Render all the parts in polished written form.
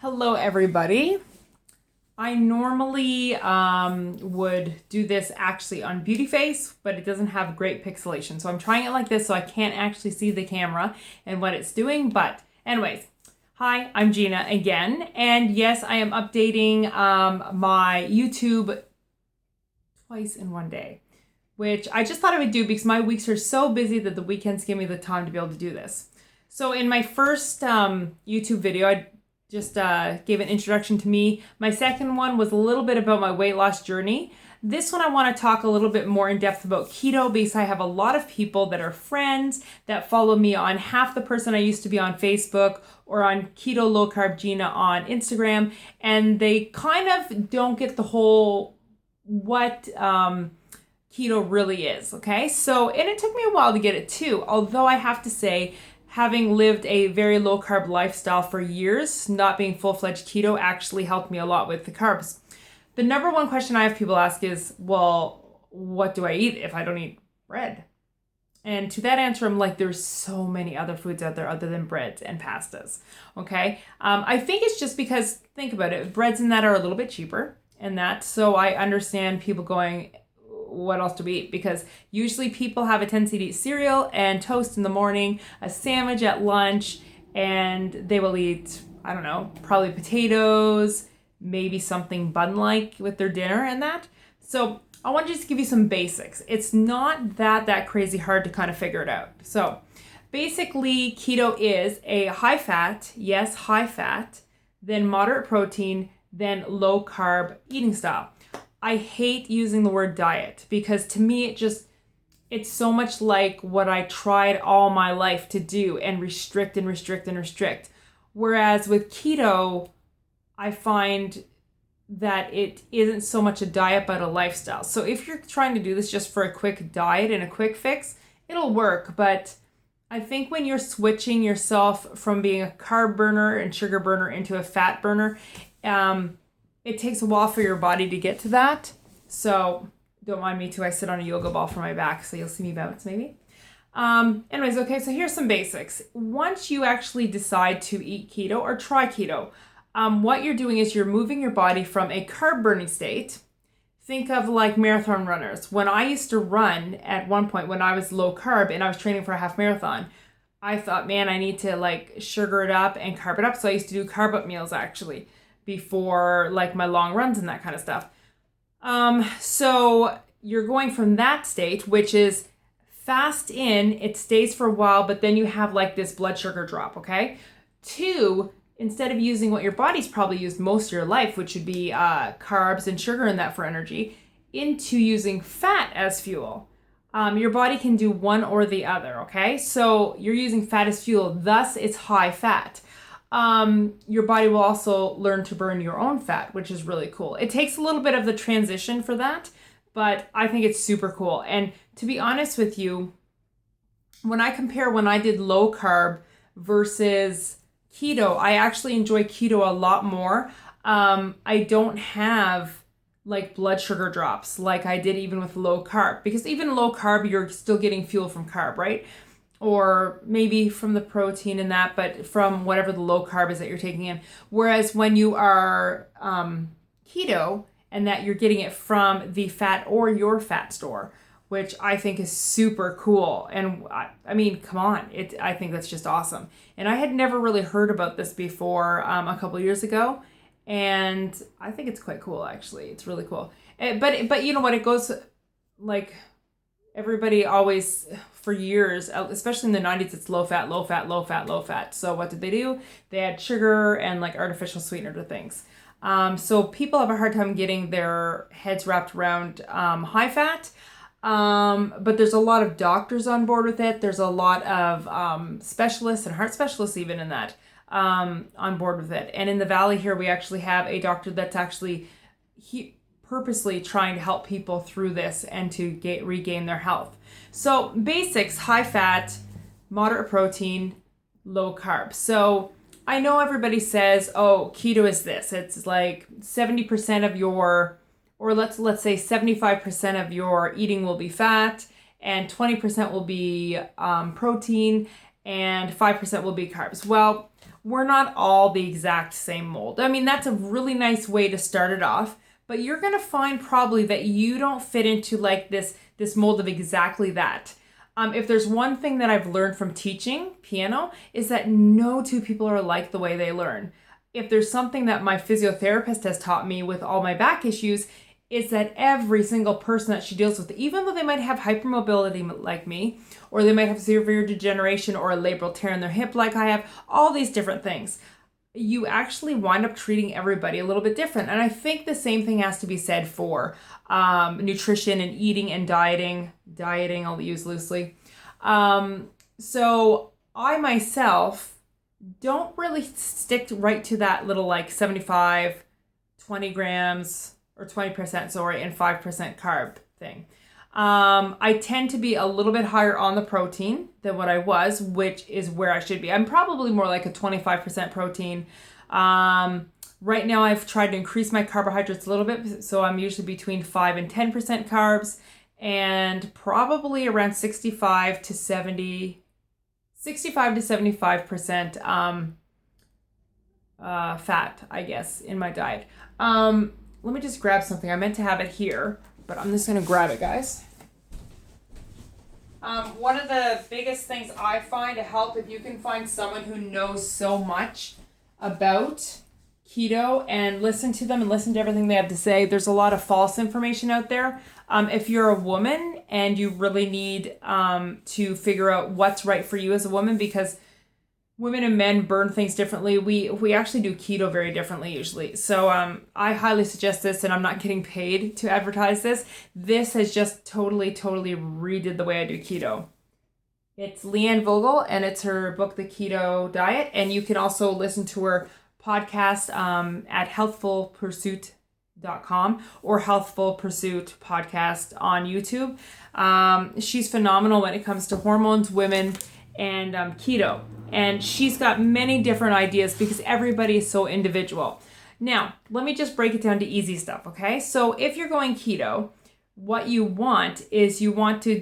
Hello, everybody. I normally would do this actually on Beauty Face, but it doesn't have great pixelation. So I'm trying it like this so I can't actually see the camera and what it's doing. But anyways, hi, I'm Gina again. And yes, I am updating my YouTube twice in one day, which I just thought I would do because my weeks are so busy that the weekends give me the time to be able to do this. So in my first YouTube video, I just gave an introduction to me. My second one was a little bit about my weight loss journey. This one I want to talk a little bit more in depth about keto because I have a lot of people that are friends that follow me on Half the Person I Used to Be on Facebook or on Keto Low Carb Gina on Instagram, and they kind of don't get the whole what keto really is, okay? So, and it took me a while to get it too, although I have to say, having lived a very low carb lifestyle for years, not being full-fledged keto actually helped me a lot with the carbs. The number one question I have people ask is, well, what do I eat if I don't eat bread? And to that answer, I'm like, there's so many other foods out there other than breads and pastas, okay? I think it's just because, think about it, breads and that are a little bit cheaper and that, so I understand people going, what else do we eat? Because usually people have a tendency to eat cereal and toast in the morning, a sandwich at lunch, and they will eat, I don't know, probably potatoes, maybe something bun-like with their dinner and that. So I want to just give you some basics. It's not that crazy hard to kind of figure it out. So basically keto is a high fat, yes, high fat, then moderate protein, then low carb eating style. I hate using the word diet because to me it's so much like what I tried all my life to do and restrict and restrict and restrict. Whereas with keto, I find that it isn't so much a diet but a lifestyle. So if you're trying to do this just for a quick diet and a quick fix, it'll work. But I think when you're switching yourself from being a carb burner and sugar burner into a fat burner, it takes a while for your body to get to that. So don't mind me too. I sit on a yoga ball for my back, so you'll see me bounce maybe. Anyways, okay, so here's some basics. Once you actually decide to eat keto or try keto, what you're doing is you're moving your body from a carb burning state. Think of like marathon runners. When I used to run at one point when I was low carb and I was training for a half marathon, I thought, man, I need to like sugar it up and carb it up. So I used to do carb up meals actually before like my long runs and that kind of stuff. So you're going from that state, which is fast in, it stays for a while, but then you have like this blood sugar drop, okay? To, instead of using what your body's probably used most of your life, which would be carbs and sugar and that for energy, into using fat as fuel. Your body can do one or the other, okay? So you're using fat as fuel, thus it's high fat. Your body will also learn to burn your own fat, which is really cool. It takes a little bit of the transition for that, but I think it's super cool. And to be honest with you, when I compare when I did low carb versus keto, I actually enjoy keto a lot more. I don't have like blood sugar drops like I did even with low carb, because even low carb, you're still getting fuel from carb, right? Or maybe from the protein and that, but from whatever the low carb is that you're taking in. Whereas when you are keto and that you're getting it from the fat or your fat store, which I think is super cool. And I mean, come on, I think that's just awesome. And I had never really heard about this before a couple of years ago. And I think it's quite cool, actually. It's really cool. But you know what, it goes like, everybody always, for years, especially in the 90s, it's low fat, low fat, low fat, low fat. So what did they do? They add sugar and like artificial sweetener to things. So people have a hard time getting their heads wrapped around high fat. But there's a lot of doctors on board with it. There's a lot of specialists and heart specialists even in that on board with it. And in the Valley here, we actually have a doctor that's actually purposely trying to help people through this and to regain their health. So basics: high fat, moderate protein, low carb. So I know everybody says, oh, keto is this. It's like 70% of your, or let's say 75% of your eating will be fat and 20% will be protein and 5% will be carbs. Well, we're not all the exact same mold. I mean, that's a really nice way to start it off, but you're going to find probably that you don't fit into like this mold of exactly that. If there's one thing that I've learned from teaching piano is that no two people are alike the way they learn. If there's something that my physiotherapist has taught me with all my back issues, is that every single person that she deals with, even though they might have hypermobility like me, or they might have severe degeneration or a labral tear in their hip like I have, all these different things, you actually wind up treating everybody a little bit different. And I think the same thing has to be said for nutrition and eating and dieting. Dieting, I'll use loosely. So I myself don't really stick right to that little like 75, 20 grams or 20%, sorry, and 5% carb thing. I tend to be a little bit higher on the protein than what I was, which is where I should be. I'm probably more like a 25% protein. Right now I've tried to increase my carbohydrates a little bit, so I'm usually between 5 and 10% carbs, and probably around 65 to 75% fat, I guess, in my diet. Let me just grab something. I meant to have it here, but I'm just going to grab it, guys. One of the biggest things I find to help, if you can find someone who knows so much about keto and listen to them and listen to everything they have to say, there's a lot of false information out there. If you're a woman and you really need to figure out what's right for you as a woman, because women and men burn things differently. We actually do keto very differently usually. So I highly suggest this, and I'm not getting paid to advertise this. This has just totally redid the way I do keto. It's Leanne Vogel, and it's her book, The Keto Diet. And you can also listen to her podcast at healthfulpursuit.com or Healthful Pursuit podcast on YouTube. She's phenomenal when it comes to hormones, women, and keto. And she's got many different ideas because everybody is so individual. Now, let me just break it down to easy stuff, okay? So if you're going keto, what you want is you want to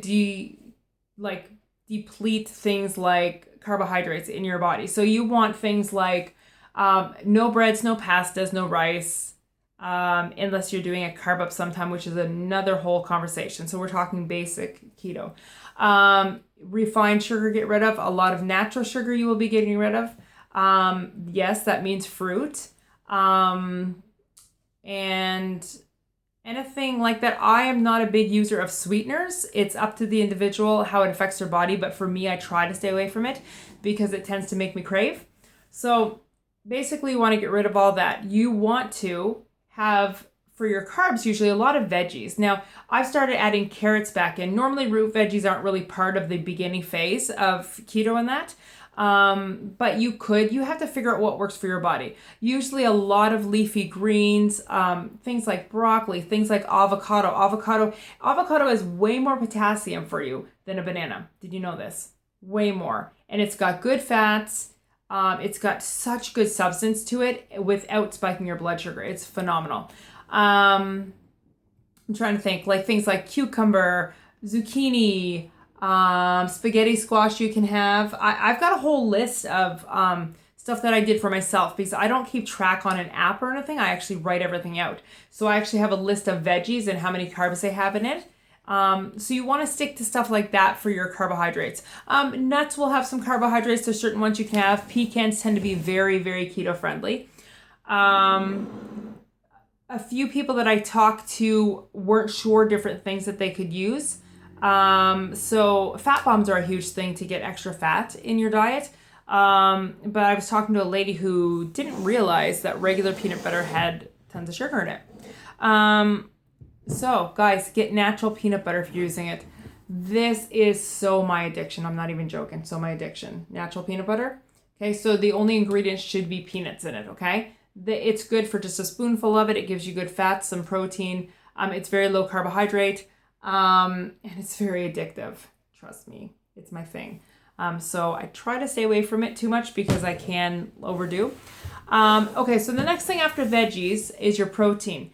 deplete things like carbohydrates in your body. So you want things like no breads, no pastas, no rice, unless you're doing a carb up sometime, which is another whole conversation. So we're talking basic keto. Refined sugar, get rid of. A lot of natural sugar you will be getting rid of. Yes, that means fruit. And anything like that. I am not a big user of sweeteners. It's up to the individual how it affects their body, but for me, I try to stay away from it because it tends to make me crave. So basically you want to get rid of all that. You want to have, for your carbs, usually a lot of veggies. Now, I've started adding carrots back in. Normally, root veggies aren't really part of the beginning phase of keto and that. But you have to figure out what works for your body. Usually a lot of leafy greens, things like broccoli, things like avocado. Avocado has way more potassium for you than a banana. Did you know this? Way more. And it's got good fats. It's got such good substance to it without spiking your blood sugar. It's phenomenal. I'm trying to think, like things like cucumber, zucchini, spaghetti squash you can have. I've got a whole list of stuff that I did for myself because I don't keep track on an app or anything. I actually write everything out. So I actually have a list of veggies and how many carbs they have in it. So you want to stick to stuff like that for your carbohydrates. Nuts will have some carbohydrates. There's certain ones you can have. Pecans tend to be very keto friendly. A few people that I talked to weren't sure different things that they could use. So fat bombs are a huge thing to get extra fat in your diet. But I was talking to a lady who didn't realize that regular peanut butter had tons of sugar in it. So guys, get natural peanut butter if you're using it. This is so my addiction. I'm not even joking. So my addiction, natural peanut butter. Okay. So the only ingredients should be peanuts in it. Okay. It's good for just a spoonful of it. It gives you good fats, some protein. It's very low carbohydrate. And it's very addictive. Trust me, it's my thing. So I try to stay away from it too much because I can overdo. Okay, so the next thing after veggies is your protein.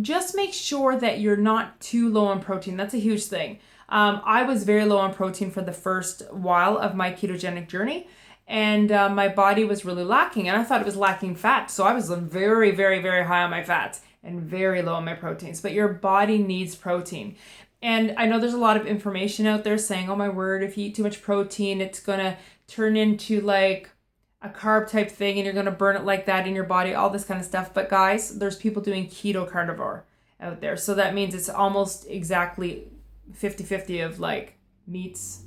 Just make sure that you're not too low on protein. That's a huge thing. I was very low on protein for the first while of my ketogenic journey. and my body was really lacking, and I thought it was lacking fat. So I was very, very, very high on my fats and very low on my proteins. But your body needs protein. And I know there's a lot of information out there saying, oh my word, if you eat too much protein, it's going to turn into like a carb type thing and you're going to burn it like that in your body, all this kind of stuff. But guys, there's people doing keto carnivore out there. So that means it's almost exactly 50-50 of like meats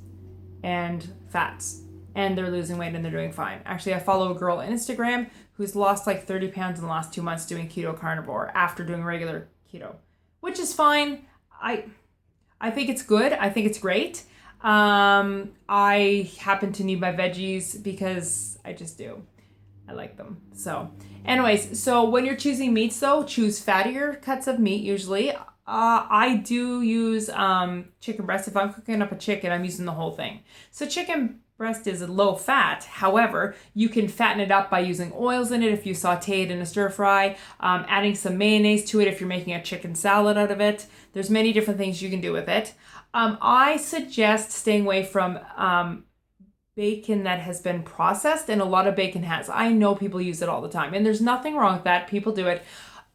and fats. And they're losing weight and they're doing fine. Actually, I follow a girl on Instagram who's lost like 30 pounds in the last 2 months doing keto carnivore after doing regular keto, which is fine. I think it's good. I think it's great. I happen to need my veggies because I just do. I like them. So anyways, so when you're choosing meats though, choose fattier cuts of meat usually. I do use chicken breast. If I'm cooking up a chicken, I'm using the whole thing. So chicken breast is low fat. However, you can fatten it up by using oils in it if you saute it in a stir fry, adding some mayonnaise to it if you're making a chicken salad out of it. There's many different things you can do with it. I suggest staying away from bacon that has been processed, and a lot of bacon has. I know people use it all the time, and there's nothing wrong with that. People do it.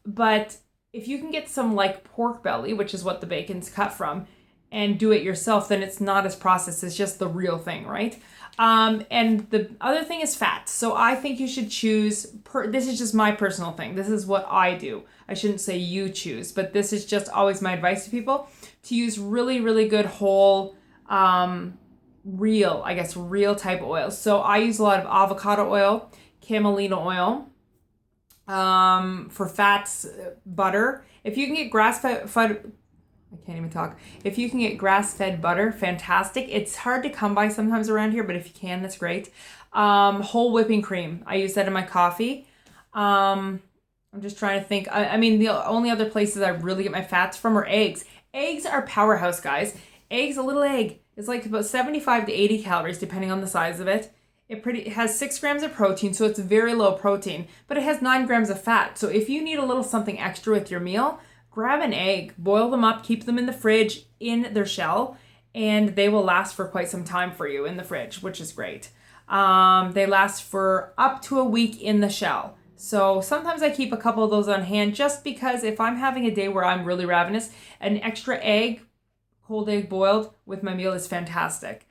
But if you can get some like pork belly, which is what the bacon's cut from, and do it yourself, then it's not as processed. It's just the real thing, right? And the other thing is fat. So I think you should choose, this is just my personal thing. This is what I do. I shouldn't say you choose, but this is just always my advice to people, to use really, really good whole, real type oils. So I use a lot of avocado oil, camelina oil, for fats, butter. If you can get grass-fed, I can't even talk. If you can get grass-fed butter, fantastic. It's hard to come by sometimes around here, but if you can, that's great. Whole whipping cream. I use that in my coffee. I'm just trying to think. I mean, the only other places I really get my fats from are eggs. Eggs are powerhouse, guys. Eggs, a little egg, is like about 75 to 80 calories, depending on the size of it. It has 6 grams of protein, so it's very low protein, but it has 9 grams of fat. So if you need a little something extra with your meal, grab an egg, boil them up, keep them in the fridge in their shell, and they will last for quite some time for you in the fridge, which is great. They last for up to a week in the shell. So sometimes I keep a couple of those on hand just because if I'm having a day where I'm really ravenous, an extra egg, cold egg boiled with my meal is fantastic.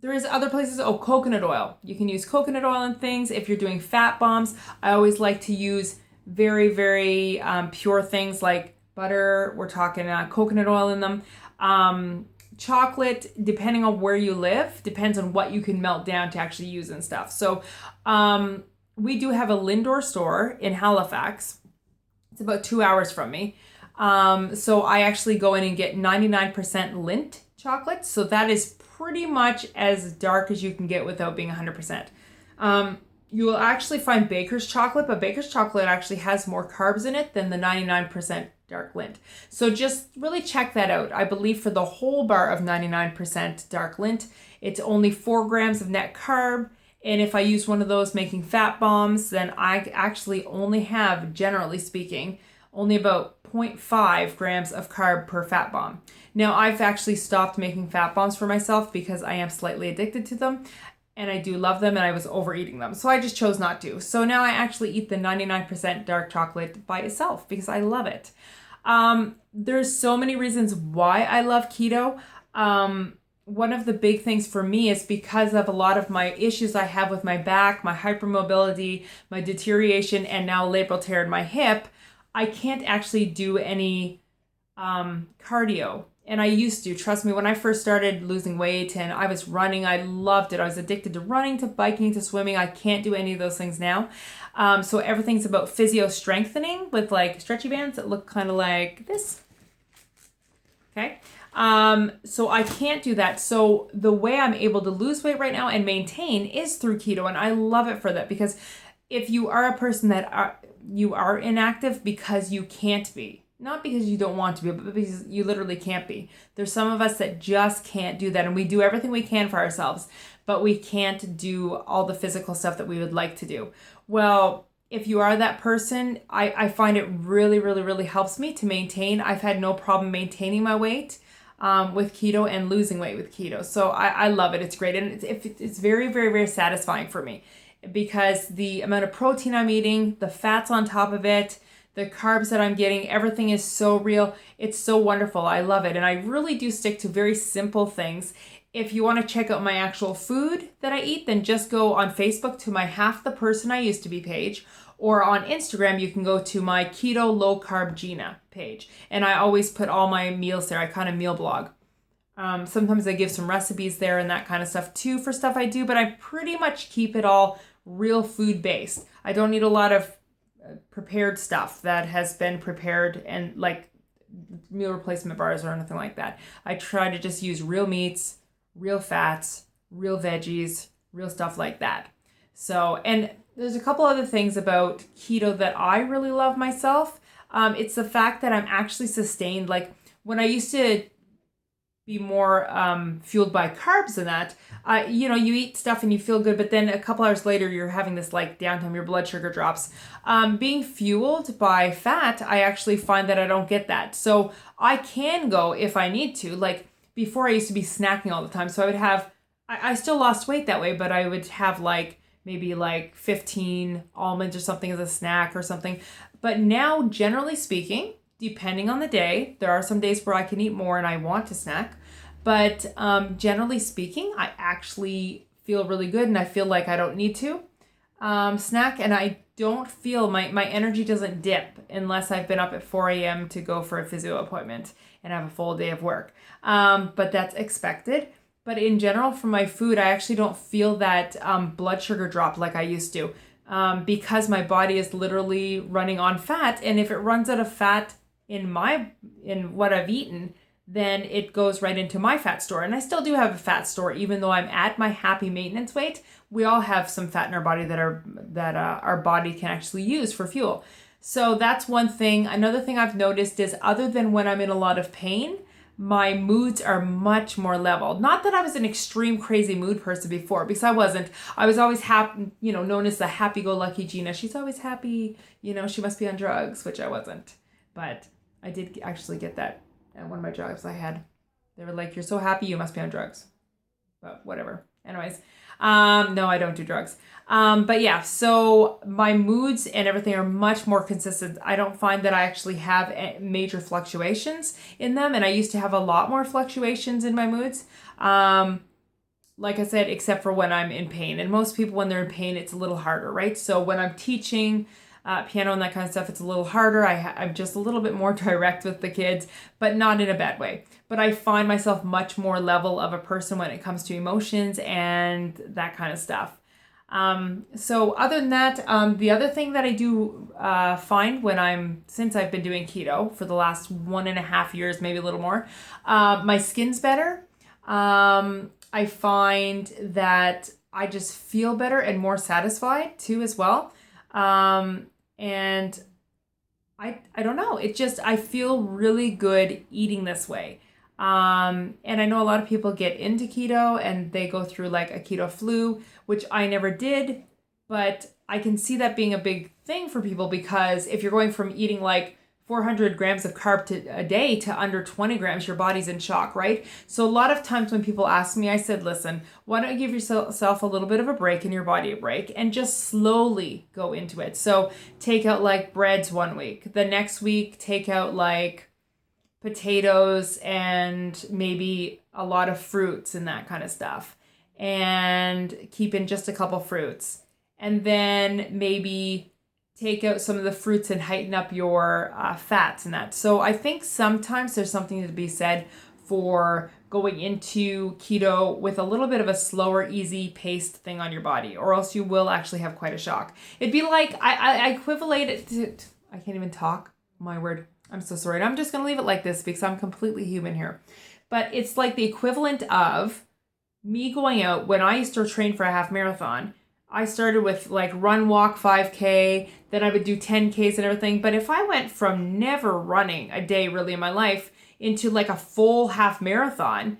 There is other places, coconut oil. You can use coconut oil in things. If you're doing fat bombs, I always like to use very, very pure things like butter. We're talking coconut oil in them. Chocolate, depending on where you live, depends on what you can melt down to actually use and stuff. So we do have a Lindor store in Halifax. It's about 2 hours from me. So I actually go in and get 99% Lindt chocolate. So that is pretty much as dark as you can get without being 100%. You will actually find Baker's chocolate, but Baker's chocolate actually has more carbs in it than the 99% dark Lindt. So just really check that out. I believe for the whole bar of 99% dark Lindt, it's only 4 grams of net carb. And if I use one of those making fat bombs, then I actually only have, generally speaking, only about 0.5 grams of carb per fat bomb. Now, I've actually stopped making fat bombs for myself because I am slightly addicted to them. And I do love them, and I was overeating them. So I just chose not to. So now I actually eat the 99% dark chocolate by itself because I love it. There's so many reasons why I love keto. One of the big things for me is because of a lot of my issues I have with my back, my hypermobility, my deterioration, and now labral tear in my hip, I can't actually do any cardio. And I used to, trust me, when I first started losing weight and I was running, I loved it. I was addicted to running, to biking, to swimming. I can't do any of those things now. So everything's about physio strengthening with like stretchy bands that look kind of like this. Okay. So I can't do that. So the way I'm able to lose weight right now and maintain is through keto. And I love it for that because if you are a person that you are inactive because you can't be, not because you don't want to be, but because you literally can't be. There's some of us that just can't do that. And we do everything we can for ourselves, but we can't do all the physical stuff that we would like to do. Well, if you are that person, I find it really, really, really helps me to maintain. I've had no problem maintaining my weight. with keto and losing weight with keto. So I love it. It's great. And it's very, very, very satisfying for me because the amount of protein I'm eating, the fats on top of it, the carbs that I'm getting, everything is so real. It's so wonderful. I love it. And I really do stick to very simple things. If you want to check out my actual food that I eat, then just go on Facebook to my Half the Person I Used to Be page, or on Instagram, you can go to my Keto Low Carb Gina page. And I always put all my meals there. I kind of meal blog. Sometimes I give some recipes there and that kind of stuff too for stuff I do, but I pretty much keep it all real food based. I don't need a lot of prepared stuff that has been prepared and like meal replacement bars or anything like that. I try to just use real meats, real fats, real veggies, real stuff like that. So, and there's a couple other things about keto that I really love myself. It's the fact that I'm actually sustained. Like when I used to be more fueled by carbs than that, you eat stuff and you feel good, but then a couple hours later you're having this like downtime, your blood sugar drops. Being fueled by fat, I actually find that I don't get that. So I can go if I need to. Like before I used to be snacking all the time. So I would have, I still lost weight that way, but I would have like maybe like 15 almonds or something as a snack or something. But now, generally speaking, depending on the day, there are some days where I can eat more and I want to snack. But generally speaking, I actually feel really good and I feel like I don't need to snack. And I don't feel, my energy doesn't dip unless I've been up at 4 a.m. to go for a physio appointment and have a full day of work. But that's expected. But in general, for my food, I actually don't feel that blood sugar drop like I used to because my body is literally running on fat. And if it runs out of fat in what I've eaten, then it goes right into my fat store. And I still do have a fat store, even though I'm at my happy maintenance weight. We all have some fat in our body that our body can actually use for fuel. So that's one thing. Another thing I've noticed is other than when I'm in a lot of pain, my moods are much more level. Not that I was an extreme crazy mood person before, because I wasn't. I was always happy, known as the happy-go-lucky Gina. She's always happy, she must be on drugs, which I wasn't. But I did actually get that at one of my jobs I had. They were like, "You're so happy, you must be on drugs." But whatever. Anyways, no, I don't do drugs. But yeah, so my moods and everything are much more consistent. I don't find that I actually have major fluctuations in them. And I used to have a lot more fluctuations in my moods. Like I said, except for when I'm in pain. And most people, when they're in pain, it's a little harder, right? So when I'm teaching piano and that kind of stuff, it's a little harder. I'm just a little bit more direct with the kids, but not in a bad way. But I find myself much more level of a person when it comes to emotions and that kind of stuff. So other than that, the other thing that I do find since I've been doing keto for the last 1.5 years, maybe a little more, my skin's better. I find that I just feel better and more satisfied too as well. And I don't know, I feel really good eating this way. And I know a lot of people get into keto and they go through like a keto flu, which I never did, but I can see that being a big thing for people because if you're going from eating like 400 grams of carb a day to under 20 grams, your body's in shock, right? So a lot of times when people ask me, I said, listen, why don't you give yourself a little bit of a break and your body a break and just slowly go into it. So take out like breads one week. The next week, take out like potatoes and maybe a lot of fruits and that kind of stuff. And keep in just a couple fruits. And then maybe take out some of the fruits and heighten up your fats and that. So I think sometimes there's something to be said for going into keto with a little bit of a slower, easy paced thing on your body, or else you will actually have quite a shock. It'd be like, I equivalent it to, I can't even talk, my word. I'm so sorry. I'm just going to leave it like this because I'm completely human here. But it's like the equivalent of me going out when I used to train for a half marathon. I started with like run, walk, 5K, then I would do 10Ks and everything. But if I went from never running a day really in my life into like a full half marathon,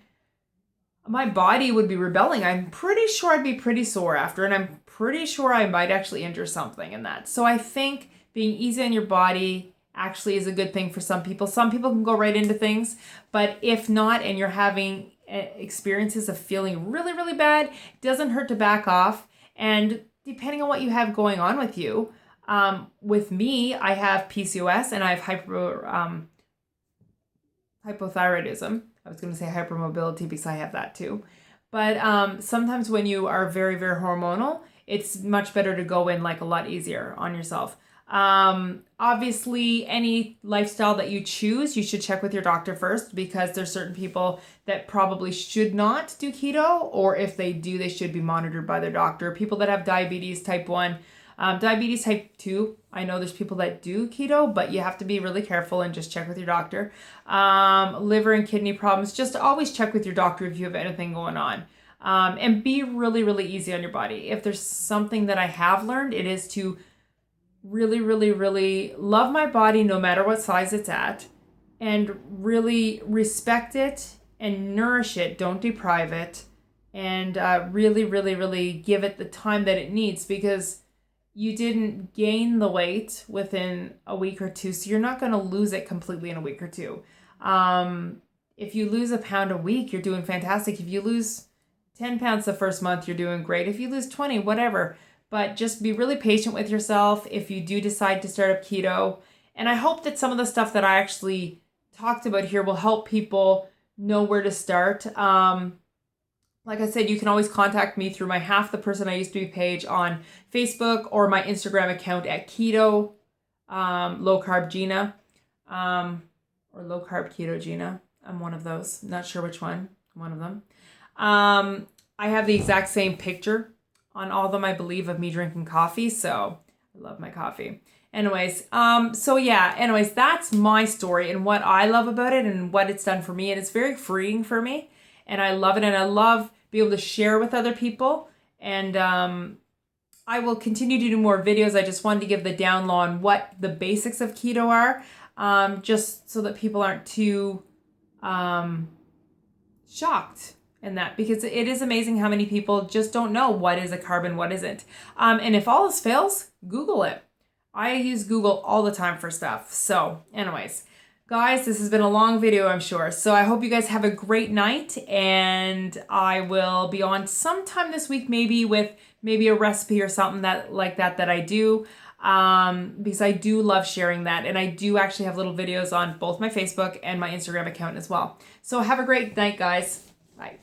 my body would be rebelling. I'm pretty sure I'd be pretty sore after, and I'm pretty sure I might actually injure something in that. So I think being easy on your body, actually is a good thing for some people. Some people can go right into things, but if not, and you're having experiences of feeling really, really bad, it doesn't hurt to back off. And depending on what you have going on with you, with me, I have PCOS and I have hypothyroidism. I was going to say hypermobility because I have that too. But sometimes when you are very, very hormonal, it's much better to go in like a lot easier on yourself. Obviously, any lifestyle that you choose, you should check with your doctor first, because there's certain people that probably should not do keto, or if they do, they should be monitored by their doctor. People that have diabetes type 1, diabetes type 2, I know there's people that do keto, but you have to be really careful and just check with your doctor. Liver and kidney problems, just always check with your doctor if you have anything going on. And be really, really easy on your body. If there's something that I have learned, it is to really, really, really love my body no matter what size it's at, and really respect it and nourish it. Don't deprive it, and really, really, really give it the time that it needs, because you didn't gain the weight within a week or two, so you're not going to lose it completely in a week or two. If you lose a pound a week, you're doing fantastic. If you lose 10 pounds the first month, you're doing great. If you lose 20, whatever. But just be really patient with yourself if you do decide to start up keto. And I hope that some of the stuff that I actually talked about here will help people know where to start. Like I said, you can always contact me through my Half the Person I Used to Be page on Facebook, or my Instagram account at Keto, Low Carb Gina, or Low Carb Keto Gina. I'm one of those. Not sure which one. One of them. I have the exact same picture on all of them, I believe, of me drinking coffee. So I love my coffee. Anyways, that's my story and what I love about it and what it's done for me. And it's very freeing for me. And I love it. And I love being able to share with other people. And I will continue to do more videos. I just wanted to give the down low on what the basics of keto are, just so that people aren't too shocked in that, because it is amazing how many people just don't know what is a carb and what isn't. And if all else fails, Google it. I use Google all the time for stuff. So anyways, guys, this has been a long video, I'm sure. So I hope you guys have a great night, and I will be on sometime this week, maybe with maybe a recipe or something that I do, because I do love sharing that. And I do actually have little videos on both my Facebook and my Instagram account as well. So have a great night, guys. Bye.